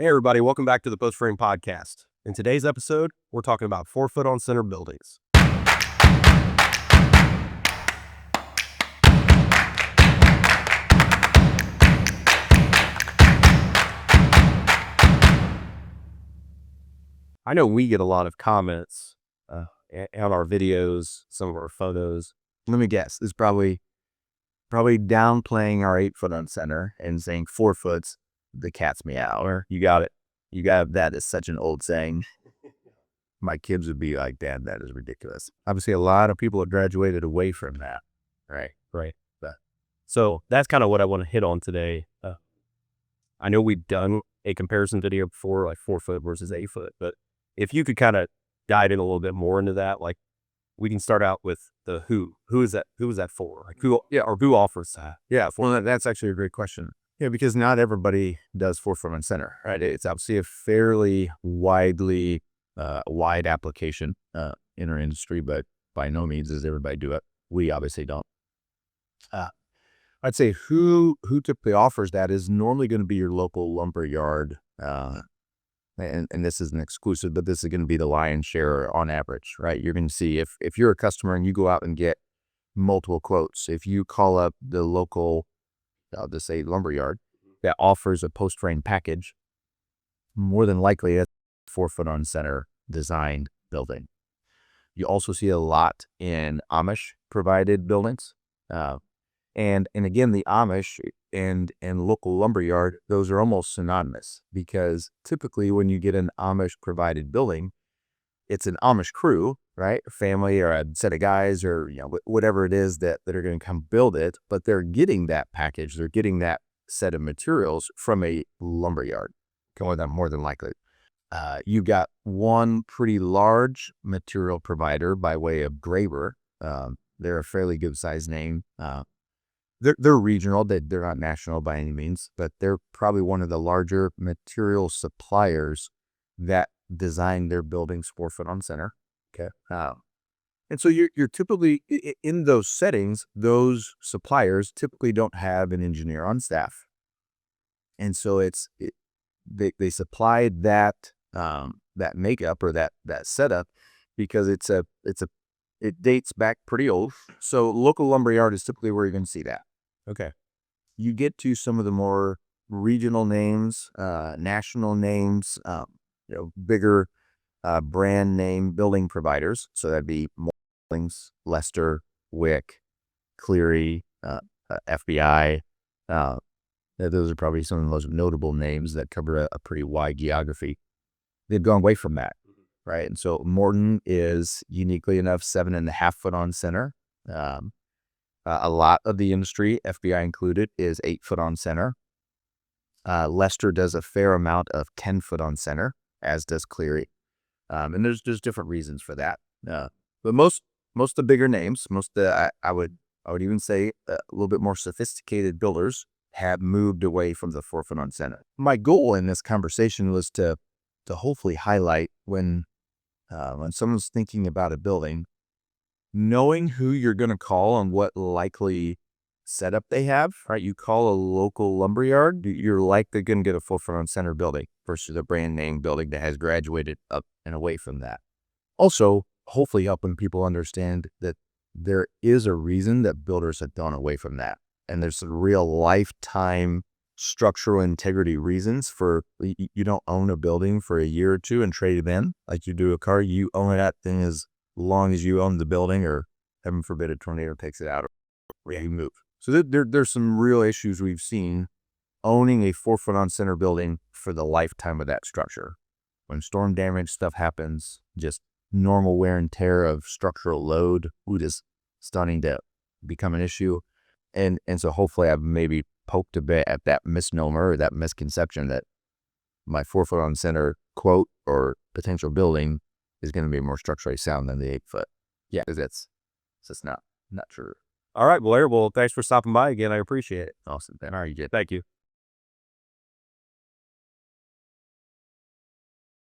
Hey everybody, welcome back to the Post Frame Podcast. In today's episode, we're talking about 4-foot on center buildings. I know we get a lot of comments on our videos, some of our photos. Let me guess. It's probably downplaying our 8-foot on center and saying 4 foot's the cat's meow. Or You got it. that is such an old saying. My kids would be like, "Dad, that is ridiculous." Obviously, a lot of people have graduated away from that. Right. So that's kind of what I want to hit on today. I know we've done a comparison video before, like 4-foot versus 8-foot, but if you could kind of dive in a little bit more into that, like we can start out with the who. Who is that? Who is that for? Like who offers that? Yeah, well, that's actually a great question. Yeah, because not everybody does 4-foot on center, right? It's obviously a fairly wide application in our industry, but by no means does everybody do it. We obviously don't. I'd say who typically offers that is normally going to be your local lumber yard, and this isn't exclusive, but this is going to be the lion's share on average, right? You're going to see if you're a customer and you go out and get multiple quotes, if you call up the local, I'll just say lumber yard that offers a post frame package, more than likely it's 4-foot on center designed building. You also see a lot in Amish provided buildings. And again, the Amish and local lumberyard, those are almost synonymous because typically when you get an Amish provided building, it's an Amish crew, right? A family or a set of guys or whatever it is that are going to come build it, but they're getting that package, they're getting that set of materials from a lumberyard. More than likely. You've got one pretty large material provider by way of Graber. They're a fairly good sized name. They're regional. They're not national by any means, but they're probably one of the larger material suppliers that design their buildings 4-foot on center. Okay. And so you're typically in those settings, those suppliers typically don't have an engineer on staff. And so they supplied that makeup or that setup because it dates back pretty old. So local lumberyard is typically where you're going to see that. Okay. You get to some of the more regional names, national names, bigger brand name building providers. So that'd be Buildings, Lester, Wick, Cleary, FBI. Those are probably some of the most notable names that cover a pretty wide geography. They've gone away from that, right? And so Morton is uniquely enough 7.5-foot on center. A lot of the industry, FBI included, is 8-foot on center. Lester does a fair amount of 10-foot on center, as does Cleary. And there's different reasons for that. But most of the bigger names, I would even say a little bit more sophisticated builders have moved away from the 4-foot on center. My goal in this conversation was to hopefully highlight when someone's thinking about a building, knowing who you're going to call and what likely setup they have, right? You call a local lumberyard, you're likely going to get a 4-foot on center building versus a brand name building that has graduated up and away from that. Also, hopefully helping people understand that there is a reason that builders have gone away from that. And there's some real lifetime structural integrity reasons for you don't own a building for a year or two and trade it in like you do a car. You own that thing as long as you own the building, or heaven forbid a tornado takes it out or you move. So there's some real issues we've seen owning a 4-foot on center building for the lifetime of that structure. When storm damage stuff happens, just normal wear and tear of structural load is starting to become an issue. And so hopefully I've maybe poked a bit at that misnomer or that misconception that my 4-foot on center quote or potential building is going to be more structurally sound than the 8-foot. Yeah, because it's just not true. All right, Blair. Well, thanks for stopping by again. I appreciate it. Awesome. All right, you did. Thank you.